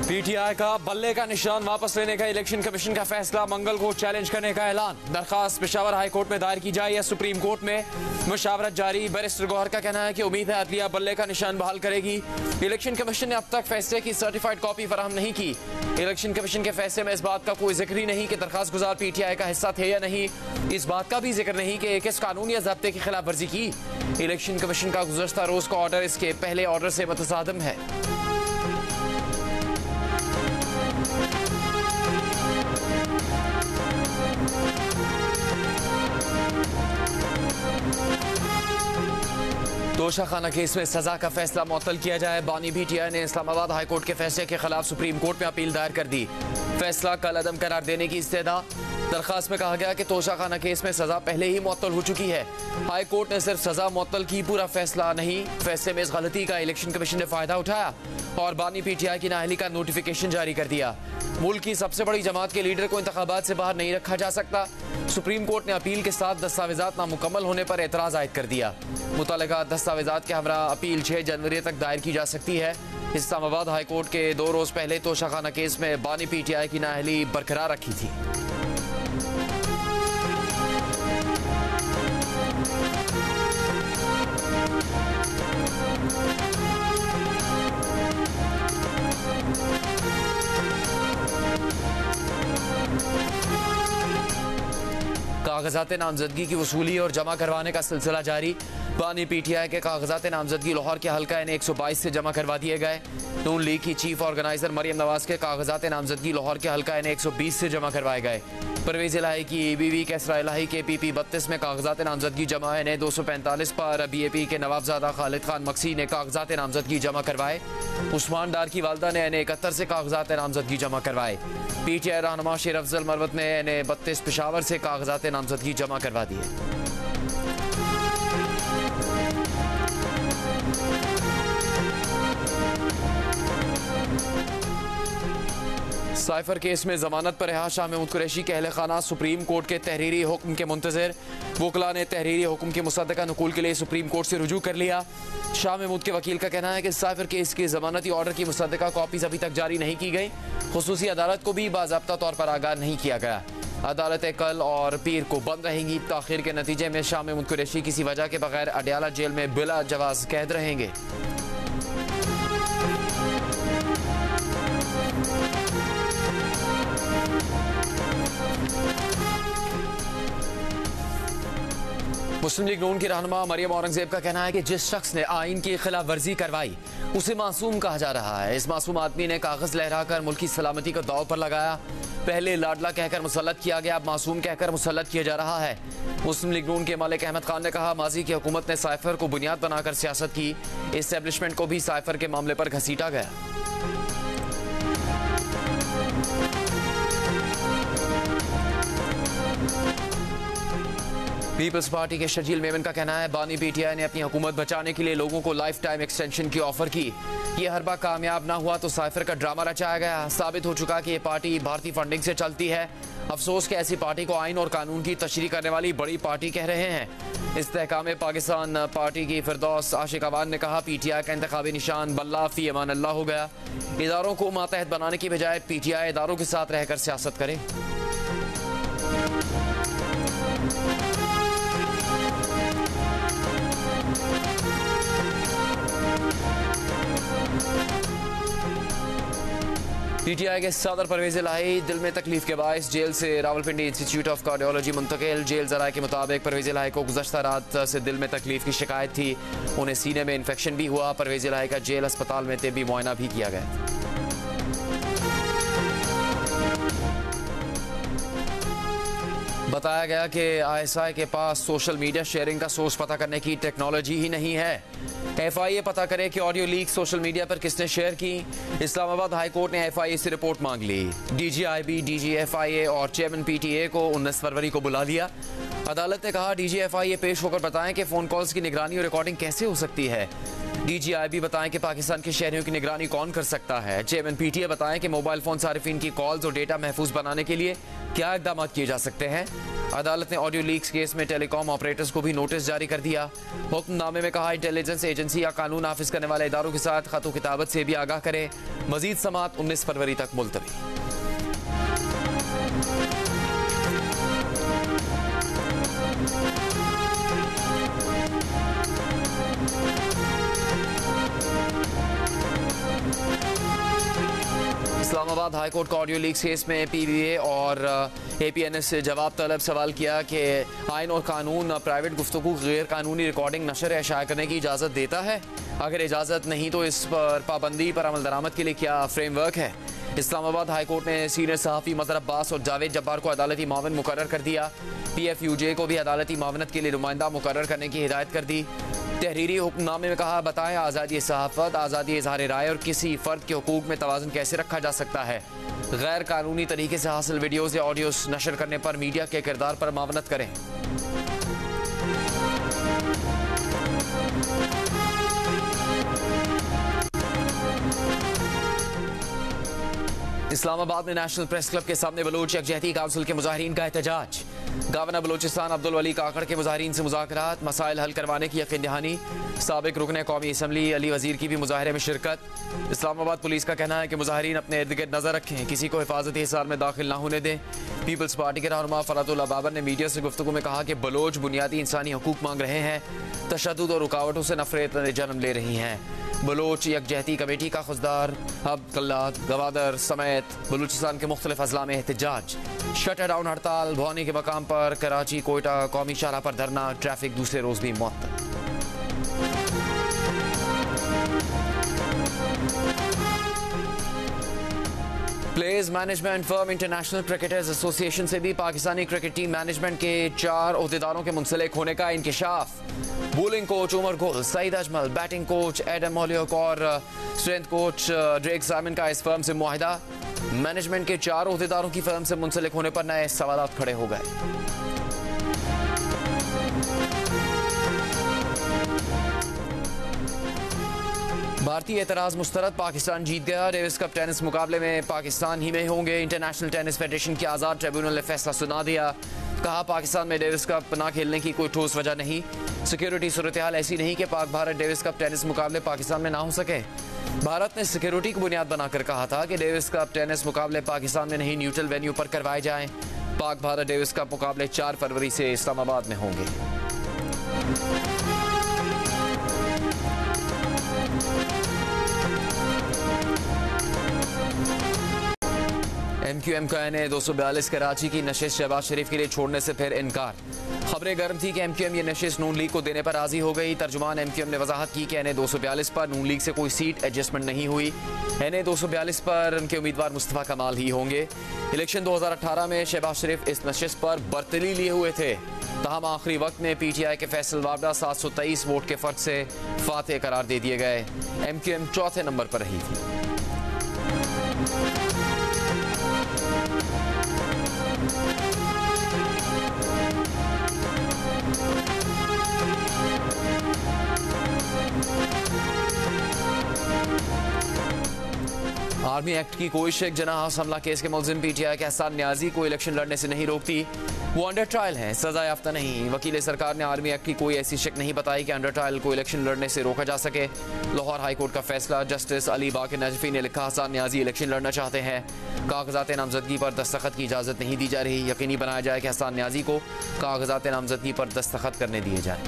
PTI का बल्ले का निशान वापस लेने का इलेक्शन कमीशन का फैसला, मंगल को चैलेंज करने का ऐलान। दरखास्त पेशावर हाई कोर्ट में दायर की जाए या सुप्रीम कोर्ट में, मुशावरत जारी। बैरिस्टर गौहर का कहना है कि उम्मीद है अदलिया बल्ले का निशान बहाल करेगी। इलेक्शन कमीशन ने अब तक फैसले की सर्टिफाइड कॉपी फराहम नहीं की। इलेक्शन कमीशन के फैसले में इस बात का कोई जिक्र ही नहीं कि दरखास्त गुजार पीटीआई का हिस्सा थे या नहीं। इस बात का भी जिक्र नहीं कि किस कानून या ज़ाब्ते की खिलाफ वर्जी की। इलेक्शन कमीशन का गुज़श्ता रोज का ऑर्डर इसके पहले ऑर्डर से मुतसादिम है। तोशा खाना केस में सजा का फैसला मुअत्तल किया जाए। बानी पीटीआई ने इस्लामाबाद हाई कोर्ट के फैसले के खिलाफ सुप्रीम कोर्ट में अपील दायर कर दी। फैसला कल अदम करार देने की इस्तेदा। दरखास्त में कहा गया कि तोशा खाना केस में सजा पहले ही मुअत्तल हो चुकी है। हाई कोर्ट ने सिर्फ सजा मुअत्तल की, पूरा फैसला नहीं। फैसले में इस गलती का इलेक्शन कमीशन ने फायदा उठाया और बानी पीटीआई की नाअहली का नोटिफिकेशन जारी कर दिया। मुल्क की सबसे बड़ी जमात के लीडर को इंतखाबात से बाहर नहीं रखा जा सकता। सुप्रीम कोर्ट ने अपील के साथ दस्तावेजात नामुकम्मल होने पर एतराज आयद कर दिया। मुतल्लिका दस्तावेजात के हमरा अपील 6 जनवरी तक दायर की जा सकती है। इस्लामाबाद हाई कोर्ट के 2 रोज पहले तोशा खाना केस में बानी पीटीआई की नाअहली बरकरार रखी थी। कागजात नामजदगी की वसूली और जमा करवाने का सिलसिला जारी। बानी पीटीआई के कागजात नामजदगी लाहौर के हल्का N 122 से जमा करवा दिए गए। नून लीग की चीफ ऑर्गेनाइजर मरियम नवाज के कागजात नामजदगी लाहौर के हल्का N 120 से जमा करवाए गए। परवेज इलाही की बीवी कैसरा इलाही के PP 32 में कागजात नामजदगी जमा है। N 245 पर BAP के नवाबजादा खालिद खान मक्सी ने कागजात नामजदगी जमा करवाए। उस्मान डार की वालदा ने N 71 से कागजात नामजदगी जमा करवाए। पीटीआई रहनुमा शेर अफजल मरवत ने N 32 पेशावर से कागजात नामजदगी जमा करवा दिए। साइफर केस में जमानत पर रिहा शाह महमूद कुरैशी के अहले खाना सुप्रीम कोर्ट के तहरीरी हुक्म के मुंतजर। वकला ने तहरीरी हुक्म के मुसद्दका नुकूल के लिए सुप्रीम कोर्ट से रुजू कर लिया। शाह महमूद के वकील का कहना है कि साइफर केस के जमानती ऑर्डर की मुसद्दका कॉपीज अभी तक जारी नहीं की गई। खुसूसी अदालत को भी बाज़ाब्ता तौर पर आगाह नहीं किया गया। अदालतें कल और पीर को बंद रहेंगी। ताखिर के नतीजे में शाह महमूद कुरैशी किसी वजह के बगैर अडयाला जेल में बिला जवाज कैद रहेंगे। मुस्लिम लीग नून की रहनुमा मरियम औरंगजेब का कहना है कि जिस शख्स ने आइन की खिलाफ वर्जी करवाई उसे मासूम कहा जा रहा है। इस मासूम आदमी ने कागज लहराकर मुल्की सलामती को दाव पर लगाया। पहले लाडला कहकर मुसल्लत किया गया, अब मासूम कहकर मुसल्लत किया जा रहा है। मुस्लिम लीग नून के मालिक अहमद खान ने कहा, माजी की हुकूमत ने साइफर को बुनियाद बनाकर सियासत की। एस्टेब्लिशमेंट को भी साइफर के मामले पर घसीटा गया। पीपल्स पार्टी के शजील मेमन का कहना है, बानी पीटीआई ने अपनी हुकूमत बचाने के लिए लोगों को लाइफ टाइम एक्सटेंशन की ऑफर की। ये हरबा कामयाब ना हुआ तो साइफर का ड्रामा रचाया गया। साबित हो चुका कि ये पार्टी भारतीय फंडिंग से चलती है। अफसोस कि ऐसी पार्टी को आइन और कानून की तशरीह करने वाली बड़ी पार्टी कह रहे हैं। इस्तेहकाम पाकिस्तान पार्टी की फिरदौस आशिक अवान ने कहा, पीटीआई का इंतखाबी निशान बल्ला फी अमान अल्लाह हो गया। इदारों को मातहत बनाने की बजाय पीटीआई इदारों के साथ रहकर सियासत करे। पीटीआई के सदर परवेज इलाही दिल में तकलीफ के बायस जेल से रावलपिंडी इंस्टीट्यूट ऑफ कार्डियोलॉजी मुंतकिल। जेल जराये के मुताबिक परवेज इलाही को गुज़श्ता रात से दिल में तकलीफ की शिकायत थी। उन्हें सीने में इन्फेक्शन भी हुआ। परवेज इलाही का जेल अस्पताल में तिब्बी मुआयना भी किया गया। बताया गया कि ISI के पास सोशल मीडिया शेयरिंग का सोर्स पता करने की टेक्नोलॉजी ही नहीं है। FIA पता करे कि ऑडियो लीक सोशल मीडिया पर किसने शेयर की। इस्लामाबाद हाई कोर्ट ने FIA से रिपोर्ट मांग ली। DGIB, DG FIA और चेयरमैन PTA को 19 फरवरी को बुला लिया। अदालत ने कहा, DG FIA पेश होकर बताएं कि फ़ोन कॉल्स की निगरानी और रिकॉर्डिंग कैसे हो सकती है। DGIB बताएं कि पाकिस्तान के शहरियों की निगरानी कौन कर सकता है। चेयरमैन PTA बताएं कि मोबाइल फोन सारिफिन की कॉल्स और डेटा महफूज बनाने के लिए क्या इकदाम किए जा सकते हैं। अदालत ने ऑडियो लीक्स केस में टेलीकॉम ऑपरेटर्स को भी नोटिस जारी कर दिया। हुक्मनामे में कहा इंटेलिजेंस एजेंसी या कानून नाफिज करने वाले इदारों के साथ खत किताबत से भी आगाह करें। मजीद समात 19 फरवरी तक मुलतवी। इस्लामाबाद हाईकोर्ट का ऑडियो लीक्स केस में PBA और APNS से जवाब तलब सवाल किया कि आइन और कानून प्राइवेट गुफ्तगू गैर कानूनी रिकॉर्डिंग नशर या शाया करने की इजाज़त देता है। अगर इजाज़त नहीं तो इस पर पाबंदी पर अमल दरामद के लिए क्या फ्रेमवर्क है। इस्लामाबाद हाईकोर्ट ने सीनियर सहाफ़ी मज़हर अब्बास और जावेद जब्बार को अदालती मावन मुकर्रर कर दिया। PFUJ को भी अदालती मावनत के लिए नुमाइंदा मुकर्रर करने की हिदायत कर दी। तहरीरी हुक्मनामे में कहा बताएं आज़ादी सहाफ़त, आज़ादी इज़हार राय और किसी फ़र्द के हुकूक में तवाज़ुन कैसे रखा जा सकता है। गैर कानूनी तरीके से हासिल वीडियोज़ या ऑडियोज़ नशर करने पर मीडिया के किरदार पर मावनत करें। इस्लामाबाद में नेशनल प्रेस क्लब के सामने बलोच यकजहती काउंसिल के मुजाहिरीन का एहतजाज। गवर्नर बलोचिस्तान अब्दुल वली काकड़ के मुजाहिरीन से मुज़ाकरात, मसाइल हल करवाने की यकीन दहानी। साबिक रुकने कौमी असम्बली अली वजीर की भी मुजाहरे में शिरकत। इस्लामाबाद पुलिस का कहना है कि मुजाहिरीन अपने इर्द गिर्द नजर रखें, किसी को हिफाजती हिसार में दाखिल ना होने दें। पीपल्स पार्टी के रहनुमा फरातुल्लाह बाबर ने मीडिया से गुफ्तगू में कहा कि बलोच बुनियादी इंसानी हकूक मांग रहे हैं, तशद्दुद और रुकावटों से नफरत जन्म ले रही हैं। बलोच यकजहती कमेटी का खुददार अब्दुल्ला गवादर समेत बलूचिस्तान के मुख्तलिफ अजला में एहतजाज। शट डाउन हड़ताल, भवानी के मकाम पर कराची कोयटा कौमी शाहराह पर धरना, ट्रैफिक दूसरे रोज भी मुअत्तल। Players management firm international cricketers association से भी पाकिस्तानी क्रिकेट टीम मैनेजमेंट के 4 ओहदेदारों के मुंसलिक होने का इंकिशाफ। Bowling coach Umar Gul, Saeed Ajmal, batting coach Adam Hollioake और स्ट्रेंथ कोच ड्रेक साइमन का इस फर्म से मुआहिदा। मैनेजमेंट के 4 ओहदेदारों की फर्म से मुंसलिक होने पर नए सवालात खड़े हो गए। भारतीय एतराज मुस्तरद, पाकिस्तान जीत गया। डेविस कप टेनिस मुकाबले में पाकिस्तान ही में होंगे। इंटरनेशनल टेनिस फेडरेशन के आज़ाद ट्रिब्यूनल ने फैसला सुना दिया। कहा पाकिस्तान में डेविस कप न खेलने की कोई ठोस वजह नहीं। सिक्योरिटी सूरत हाल ऐसी नहीं कि Pak Bharat Davis cup tennis मुकाबले पाकिस्तान में ना हो सके। भारत ने सिक्योरिटी को बुनियाद बनाकर कहा था कि डेविस कप टेनिस मुकाबले पाकिस्तान में नहीं न्यूट्रल वेन्यू पर करवाए जाएं। पाक भारत डेविस कप मुकाबले 4 फरवरी से इस्लामाबाद में होंगे। MQM का NA-242 कराची की नशिश शहबाज शरीफ के लिए छोड़ने से फिर इनकार। खबरें गर्म थी कि MQM ये नशिश नून लीग को देने पर राजी हो गई। तर्जुमान MQM ने वजाहत की कि NA-242 पर नून लीग से कोई सीट एडजस्टमेंट नहीं हुई। NA-242 पर उनके उम्मीदवार मुस्तफा कमाल ही होंगे। इलेक्शन 2018 में शहबाज शरीफ इस नशिश पर बर्तरी लिए हुए थे। तहम आखिरी वक्त में PTI के फैसल वाबडा 723 वोट के फर्क से फातेह करार दे दिए गए। MQM चौथे नंबर पर रही थी। आर्मी एक्ट की कोई शेख जनाह हमला केस के मुलजिम PTI के हसन न्याजी को इलेक्शन लड़ने से नहीं रोकती। वो अंडर ट्रायल हैं, सजा याफ्ता नहीं। वकील सरकार ने आर्मी एक्ट की कोई ऐसी शेख नहीं बताई कि अंडर ट्रायल को इलेक्शन लड़ने से रोका जा सके। लाहौर हाई कोर्ट का फैसला। जस्टिस अली बाकर नजफी ने लिखा हसन न्याजी इलेक्शन लड़ना चाहते हैं। कागजात नामजदगी पर दस्तखत की इजाज़त नहीं दी जा रही। यकीनी बनाया जाए कि हसन न्याजी को कागजात नामजदगी पर दस्तखत करने दिए जाए।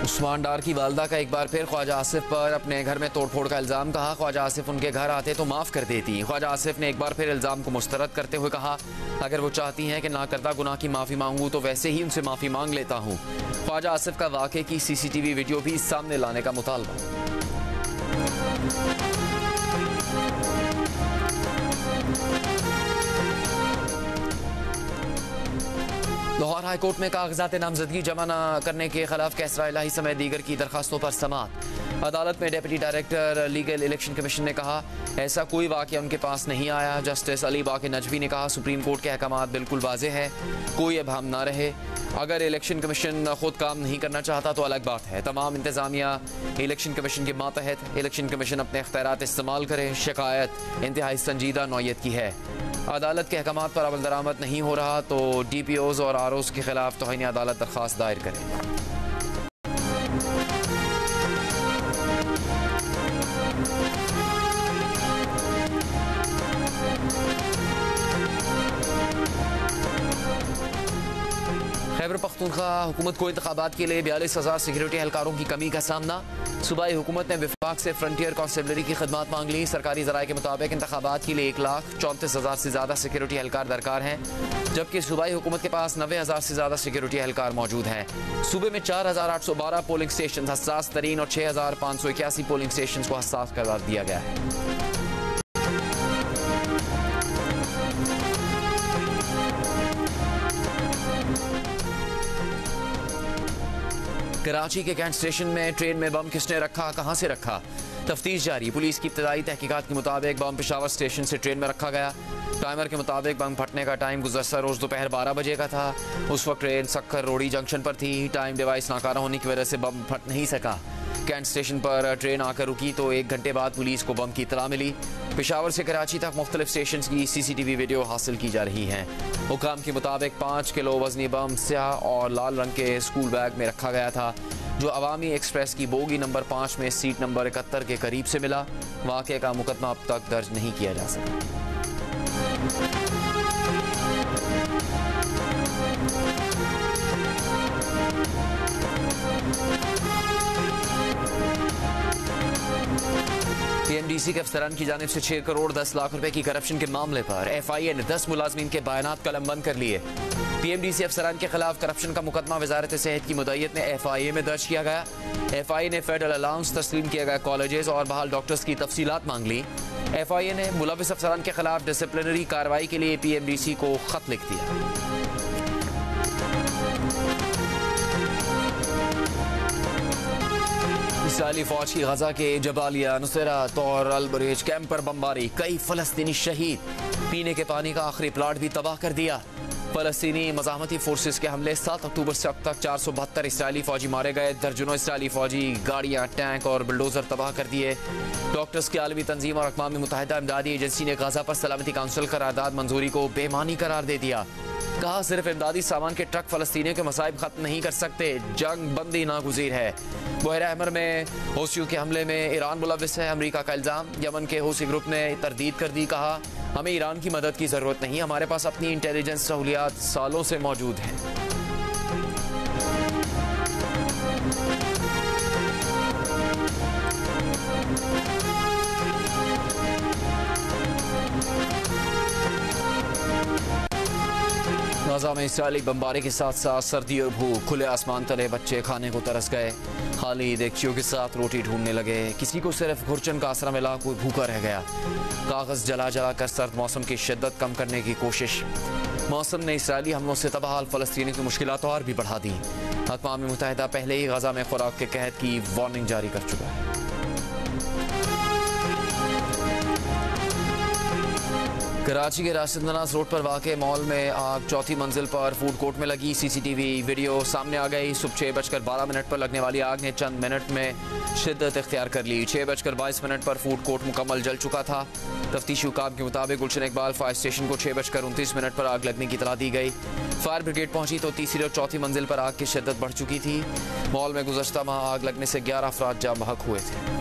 उस्मान डार की वालदा का एक बार फिर ख्वाजा आसिफ पर अपने घर में तोड़फोड़ का इल्ज़ाम। कहा ख्वाजा आसिफ उनके घर आते तो माफ़ कर देती। ख्वाजा आसिफ ने एक बार फिर इल्ज़ाम को मुस्तरद करते हुए कहा अगर वो चाहती हैं कि नाकर्दा गुनाह की माफ़ी मांगूँ तो वैसे ही उनसे माफ़ी मांग लेता हूँ। ख्वाजा आसिफ का वाक़े की CCTV वीडियो भी सामने लाने का मुतालबा। लाहौर हाईकोर्ट में कागजात नामजदगी जमा न करने के खिलाफ कैसरा इलाही समेत दीगर की दरखास्तों पर समाअत। अदालत में deputy director legal election commission ने कहा ऐसा कोई वाक़या उनके पास नहीं आया। जस्टिस अली बाक़ी नजवी ने कहा सुप्रीम कोर्ट के अहकामात बिल्कुल वाज़े हैं, कोई अभाम ना रहे। अगर इलेक्शन कमीशन खुद काम नहीं करना चाहता तो अलग बात है। तमाम इंतज़ामिया इलेक्शन कमीशन के मातहत, इलेक्शन कमीशन अपने इख्तियारात इस्तेमाल करे। शिकायत इंतहाई संजीदा नौयत की है। अदालत के अहकामात पर अमल दरामद नहीं हो रहा तो DPOs और ROs के खिलाफ तौहीन अदालत दरख्वास्त दायर करें। खैबर पख्तूनख्वा हुकूमत को इंतखाबात के लिए 42,000 सिक्योरिटी एहलकारों की कमी का सामना। सूबाई हुकूमत ने विफाक से फ्रंटियर कॉन्स्टेबलरी की खदमात मांग ली। सरकारी ज़राए के मुताबिक इंतखाबात के लिए 1,34,000 से ज़्यादा सिक्योरिटी एहलकार दरकार हैं, जबकि सूबाई हुकूमत के पास 90,000 से ज़्यादा सिक्योरिटी एहलकार मौजूद हैं। सूबे में 4,812 पोलिंग स्टेशन हसास तरीन और 6,581 पोलिंग स्टेशन को हसास करार दिया गया है। कराची के कैंट स्टेशन में ट्रेन में बम किसने रखा, कहां से रखा, तफ्तीश जारी। पुलिस की इब्तदाई तहकीकात के मुताबिक बम पेशावर स्टेशन से ट्रेन में रखा गया। टाइमर के मुताबिक बम फटने का टाइम गुज़श्ता रोज़ दोपहर 12 बजे का था। उस वक्त ट्रेन सक्खर रोडी जंक्शन पर थी। टाइम डिवाइस नाकारा होने की वजह से बम फट नहीं सका। कैंट स्टेशन पर ट्रेन आकर रुकी तो 1 घंटे बाद पुलिस को बम की इतला मिली। पेशावर से कराची तक मुख्तलिफ स्टेशन की CCTV वीडियो हासिल की जा रही हैं। हुकाम के मुताबिक 5 किलो वजनी बम स्याह और लाल रंग के स्कूल बैग में रखा गया था, जो अवामी एक्सप्रेस की बोगी नंबर 5 में सीट नंबर 71 के करीब से मिला। वाक़े का मुकदमा अब तक दर्ज नहीं किया जा सका। PMDC के अफसरान की जानिब से 6 करोड़ 10 लाख रुपए की करप्शन के मामले पर FIA ने 10 मुलाजमीन के बयानात कलमबंद कर लिए। PMDC अफसरान के खिलाफ करप्शन का मुकदमा वजारत सेहत की मुद्दत में FIA में दर्ज किया गया। FIA ने फेडरल अलाउंस, तस्लीम किए गए कॉलेजेस और बहाल डॉक्टर्स की तफसीलात मांग ली। FIA ने मुलविस अफसरान के खिलाफ डिसिप्लिनरी कार्रवाई के लिए PMDC को खत लिख दिया। इसराइली फौज की गजा के जबालिया, नुसैरत और अल-बुरेज कैंप पर बमबारी, कई फलस्तीनी शहीद। पीने के पानी का आखिरी प्लांट भी तबाह कर दिया। फलस्तीनी मज़ाहमती फोर्सेस के हमले 7 अक्टूबर से अब तक 472 इसराइली फौजी मारे गए। दर्जनों इसराइली फौजी गाड़ियाँ, टैंक और बुलडोजर तबाह कर दिए। डॉक्टर्स की आलमी तंजीम और अक़वाम मुत्तहिदा इमदादी एजेंसी ने गाजा पर सलामती काउंसिल करारदाद मंजूरी को बेमानी करार दे दिया। कहा सिर्फ इमदादी सामान के ट्रक फलस्तीनियों के मसाइब खत्म नहीं कर सकते, जंग बंदी नागुज़ीर है। बहरा अहमर में हौसियों के हमले में ईरान मुलविस है, अमरीका का इल्ज़ाम। यमन के हौसी ग्रुप ने तरदीद कर दी। कहा हमें ईरान की मदद की ज़रूरत नहीं, हमारे पास अपनी इंटेलिजेंस सहूलियात सालों से मौजूद हैं। गाजा में इसराइली बमबारी के साथ साथ सर्दी और भूख, खुले आसमान तले बच्चे खाने को तरस गए। खाली देगचियों के साथ रोटी ढूंढने लगे। किसी को सिर्फ घुरचन का आसरा मिला, कोई भूखा रह गया। कागज जला जला कर सर्द मौसम की शिद्दत कम करने की कोशिश। मौसम ने इसराइली हमलों से तबाह फलस्तीनी की मुश्किलात और भी बढ़ा दी। अक़वाम मुत्तहिदा पहले ही गाजा में खुराक के कहत की वार्निंग जारी कर चुका है। कराची के राशिद नवाज रोड पर वाक़े मॉल में आग, 4थी मंजिल पर फूड कोर्ट में लगी। CCTV वीडियो सामने आ गई। सुबह 6:12 पर लगने वाली आग ने चंद मिनट में शिद्दत इख्तियार कर ली। 6:22 पर फूड कोर्ट मुकम्मल जल चुका था। तफ्तीशी हुकाम के मुताबिक गुलशन इकबाल फायर स्टेशन को 6:29 पर आग लगने की इतला दी गई। फायर ब्रिगेड पहुंची तो तीसरी और चौथी मंजिल पर आग की शिद्दत बढ़ चुकी थी। मॉल में गुज़श्ता माह आग लगने से 11 अफराद जाँ बहक हुए थे।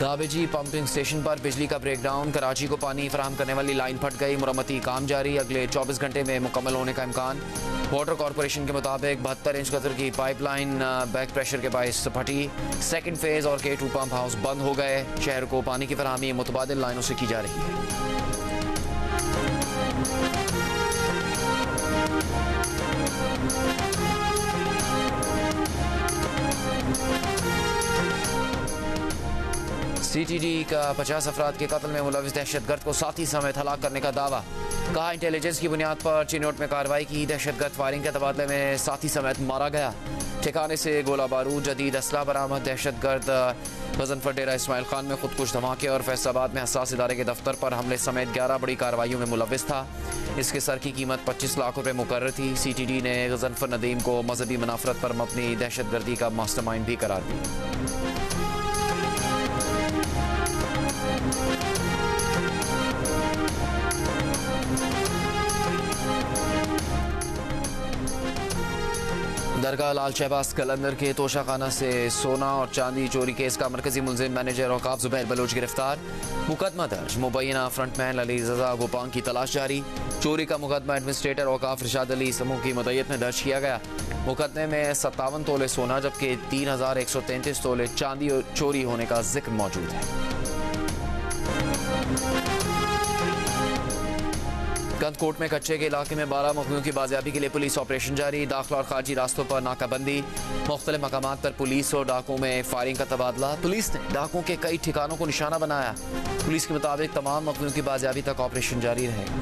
दाबेजी पंपिंग स्टेशन पर बिजली का ब्रेकडाउन, कराची को पानी फराहम करने वाली लाइन फट गई। मुरम्मती काम जारी, अगले 24 घंटे में मुकम्मल होने का इम्कान। वाटर कॉरपोरेशन के मुताबिक 72 इंच कतर की पाइपलाइन बैक प्रेशर के बायस फटी। सेकंड फेज और K2 पंप हाउस बंद हो गए। शहर को पानी की फराहमी मुतबादिल लाइनों से की जा रही है। CTD का 50 अफराद के कत्ल में मुलविस दहशतगर्द को साथी समेत हलाक करने का दावा। कहा इंटेलिजेंस की बुनियाद पर चिनौट में कार्रवाई की, दहशतगर्द फायरिंग के तबादले में साथी समेत मारा गया। ठिकाने से गोला बारूद जदीद असला बरामद। दहशतगर्द गजनफर डेरा इस्माइल खान में खुदकुश धमाके और फैसलाबाद में हसास इदारे के दफ्तर पर हमले समेत 11 बड़ी कार्रवाइयों में मुलविस था। इसके सर की कीमत 25 लाख रुपए मुकर्रर थी। CTD ने गजनफर नदीम को मजहबी मुनाफरत पर मबनी दहशतगर्दी का मास्टरमाइंड भी करार दिया। दरगाह लाल शहबाज कलंदर के तोशाखाना से सोना और चांदी चोरी केस का मरकजी मुलजिम मैनेजर औकाफ जुबैर बलोच गिरफ्तार। मुकदमा दर्ज। मुबैना फ्रंटमैन अली रजा गोपांग की तलाश जारी। चोरी का मुकदमा एडमिनिस्ट्रेटर औकाफ रिशाद अली समूह की मदयत में दर्ज किया गया। मुकदमे में 57 तोले सोना जबकि 3133 तोले चांदी चोरी होने का जिक्र मौजूद है। गंदकोट में कच्चे के इलाके में 12 मुखबिरों की बाजियाबी के लिए पुलिस ऑपरेशन जारी। दाखिला और खारजी रास्तों पर नाकाबंदी। मुख्तलिफ मकामात पर पुलिस और डाकुओं में फायरिंग का तबादला। पुलिस ने डाकुओं के कई ठिकानों को निशाना बनाया। पुलिस के मुताबिक तमाम मुखबिरों की बाजियाबी तक ऑपरेशन जारी रहेगा।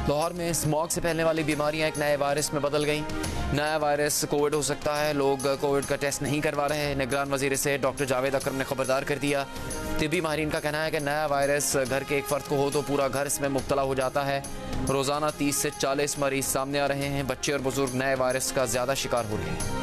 लाहौर में स्मॉग से फैलने वाली बीमारियां एक नए वायरस में बदल गई। नया वायरस कोविड हो सकता है। लोग कोविड का टेस्ट नहीं करवा रहे हैं। निगरान वजीर से डॉक्टर जावेद अकरम ने खबरदार कर दिया। तिब्बी माहिरीन का कहना है कि नया वायरस घर के एक फर्द को हो तो पूरा घर इसमें मुब्तला हो जाता है। रोजाना 30 से 40 मरीज सामने आ रहे हैं। बच्चे और बुजुर्ग नए वायरस का ज्यादा शिकार हो रहे हैं।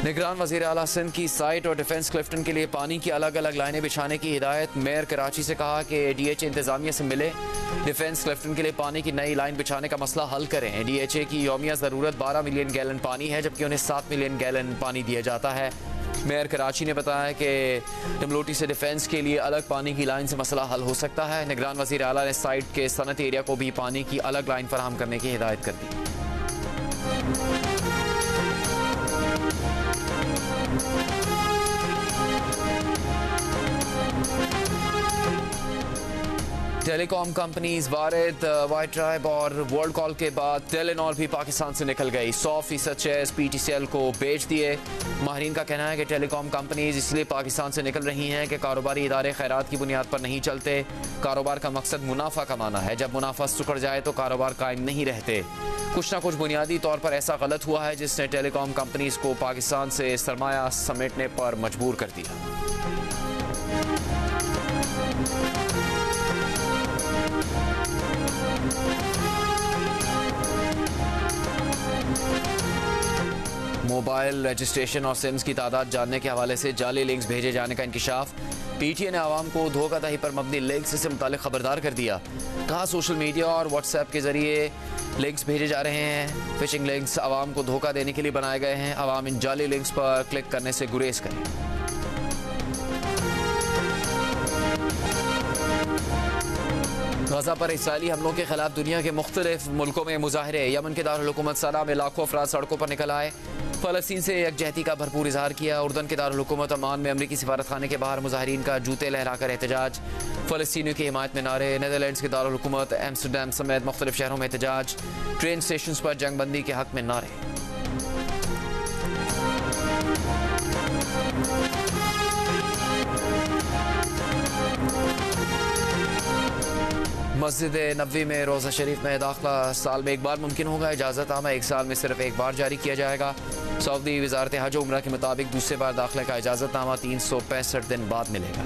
निगरान वज़ीर आला सिंध की साइट और डिफेंस क्लिफ्टन के लिए पानी की अलग अलग लाइनें बिछाने की हिदायत। मेयर कराची से कहा कि DHA इंतजामिया से मिले, डिफेंस क्लिफ्टन के लिए पानी की नई लाइन बिछाने का मसला हल करें। DHA की यौमिया ज़रूरत 12 मिलियन गैलन पानी है जबकि उन्हें 7 मिलियन गैलन पानी दिया जाता है। मेयर कराची ने बताया कि डमलोटी से डिफेंस के लिए अलग पानी की लाइन से मसला हल हो सकता है। निगरान वज़ीर आला ने साइट के सनती एरिया को भी पानी की अलग लाइन फराहम करने की हिदायत कर दी। टेलीकॉम कंपनीज वारिद, वाइट ट्राइब और वर्ल्ड कॉल के बाद टेलीनॉर भी पाकिस्तान से निकल गई। 100% शेयर्स PTCL को बेच दिए। माहिरीन का कहना है कि टेलीकॉम कंपनीज इसलिए पाकिस्तान से निकल रही हैं कि कारोबारी इदारे खैरात की बुनियाद पर नहीं चलते। कारोबार का मकसद मुनाफा कमाना है। जब मुनाफा सुकड़ जाए तो कारोबार कायम नहीं रहते। कुछ ना कुछ बुनियादी तौर पर ऐसा गलत हुआ है जिसने टेलीकॉम कंपनीज को पाकिस्तान से सरमाया समेटने पर मजबूर कर दिया। मोबाइल रजिस्ट्रेशन और सिम्स की तादाद जानने के हवाले से जाली लिंक्स भेजे जाने का इंकिशाफ। PTA ने आवाम को धोखाधड़ी पर मबनी लिंक्स से मुतालिक खबरदार कर दिया। कहा सोशल मीडिया और व्हाट्सएप के जरिए लिंक्स भेजे जा रहे हैं। फिशिंग लिंक्स आवाम को धोखा देने के लिए बनाए गए हैं। आवाम इन जाली लिंक्स पर क्लिक करने से गुरेज करें। गजा पर इसराइली हमलों के खिलाफ दुनिया के मुख्तलिफ मुल्कों में मुजाहरे। यमन के दारुल हुकूमत सना में लाखों अफराद सड़कों पर निकल आए। फ़लस्तीन से यकजहती का भरपूर इजहार किया। उर्दन के दारुल हुकूमत अमान में अमरीकी सिफारत खाने के बाहर मुजाहिरीन का जूते लहराकर एहतजाज। फ़लस्तीनियों की हिमायत में नारे। नीदरलैंड्स के दारुल हुकूमत एम्स्टरडैम समेत मुख्तलिफ शहरों में एहतजाज। ट्रेन स्टेशन पर जंगबंदी के हक में नारे। मस्जिद नबवी में रोज़ा शरीफ में दाखिला साल में एक बार मुमकिन होगा। इजाज़त आमा एक साल में सिर्फ एक बार जारी किया जाएगा। सऊदी वज़ारत हज उम्रा के मुताबिक दूसरे बार दाखिले का इजाज़त नामा 365 दिन बाद मिलेगा।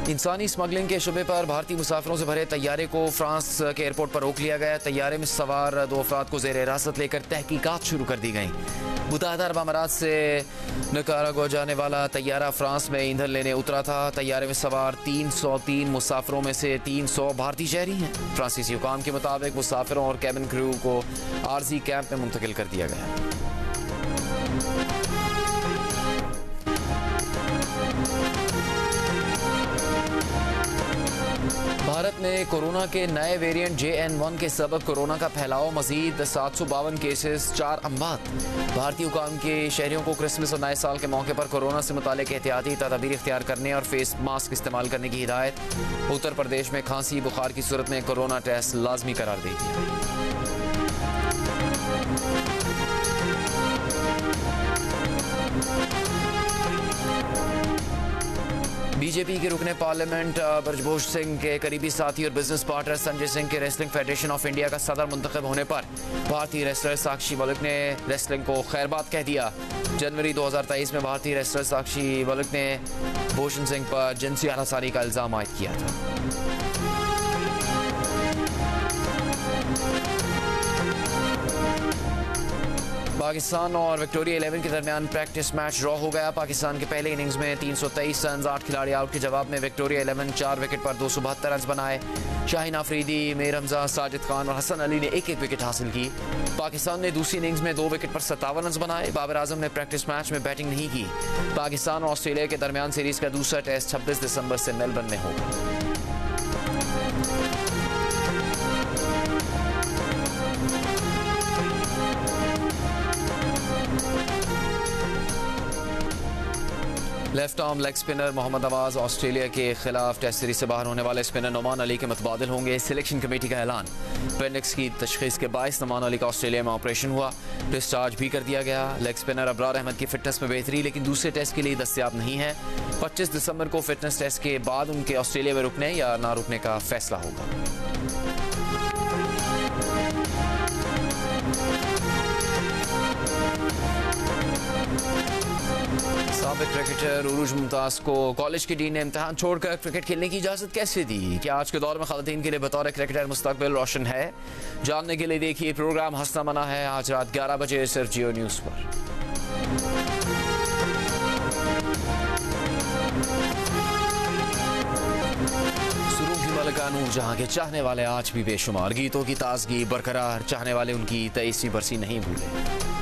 इंसानी स्मगलिंग के शुबे पर भारतीय मुसाफिरों से भरे तैयारे को फ्रांस के एयरपोर्ट पर रोक लिया गया। तैयारे में सवार 2 अफराद को ज़ेर हिरासत लेकर तहकीकात शुरू कर दी गई। मुत्तहिदा अरब अमारात से निकारागुआ जाने वाला तैयारा फ्रांस में ईंधन लेने उतरा था। तैयारे में सवार 303 मुसाफिरों में से 300 भारतीय शहरी हैं। फ्रांसीसी हुकाम के मुताबिक मुसाफिरों और कैबिन क्रू को आरजी कैंप में मुंतकिल कर दिया गया। भारत में कोरोना के नए वेरिएंट JN1 के सबब कोरोना का फैलाव मजीद 752 केसेस 4 अमवात। भारतीय हुकाम के शहरियों को क्रिसमस और नए साल के मौके पर कोरोना से मुतालिक एहतियाती तदाबीर इख्तियार करने और फेस मास्क इस्तेमाल करने की हिदायत। उत्तर प्रदेश में खांसी बुखार की सूरत में कोरोना टेस्ट लाजमी करार दे दिया। बीजेपी के रुकने पार्लियामेंट ब्रजभूषण सिंह के करीबी साथी और बिजनेस पार्टनर संजय सिंह के रेसलिंग फेडरेशन ऑफ इंडिया का सदर मुंतखब होने पर भारतीय रेसलर साक्षी मलिक ने रेसलिंग को खैरबाद कह दिया। जनवरी 2023 में भारतीय रेसलर साक्षी मलिक ने भूषण सिंह पर जिनसी हरासानी का इल्जाम आयद किया था। पाकिस्तान और विक्टोरिया 11 के दरमियान प्रैक्टिस मैच ड्रॉ हो गया। पाकिस्तान के पहले इनिंग्स में 323 रन, 8 खिलाड़ी आउट के जवाब में विक्टोरिया 11 4 विकेट पर 272 रन बनाए। शाहीन आफरीदी, मेर हमजा, साजिद खान और हसन अली ने एक एक विकेट हासिल की। पाकिस्तान ने दूसरी इनिंग्स में 2 विकेट पर 57 रन बनाए। बाबर आजम ने प्रैक्टिस मैच में बैटिंग नहीं की। पाकिस्तान और ऑस्ट्रेलिया के दरमियान सीरीज का दूसरा टेस्ट 26 दिसंबर से मेलबर्न में होगा। Left arm leg spinner Mohammad Nawaz Australia के खिलाफ टेस्ट सीरीज से बाहर होने वाले स्पिनर नुमान अली के मुतबादिल होंगे। सिलेक्शन कमेटी का ऐलान। अपेंडिक्स की तशखीस के बायस नुमान अली का ऑस्ट्रेलिया में ऑपरेशन हुआ, डिस्चार्ज भी कर दिया गया। लेग स्पिनर अबरार अहमद की फिटनेस में बेहतरी लेकिन दूसरे टेस्ट के लिए दस्तियाब नहीं है। 25 दिसंबर को फिटनेस टेस्ट के बाद उनके ऑस्ट्रेलिया में रुकने या ना रुकने का फैसला होगा। साबिक क्रिकेटर उरूज मुमताज को कॉलेज के डीन ने इम्तिहान छोड़कर क्रिकेट खेलने की इजाजत कैसे दी? क्या आज के दौर में खवातीन के लिए बतौर क्रिकेटर मुस्तकबिल रोशन है? जानने के लिए देखिए प्रोग्राम हंसना मना है आज रात 11 बजे सिर्फ जियो न्यूज पर। सुरूख की मलिका नूर जहां के चाहने वाले आज भी बेशुमार, गीतों की ताजगी बरकरार, चाहने वाले उनकी 23वीं बरसी नहीं भूले।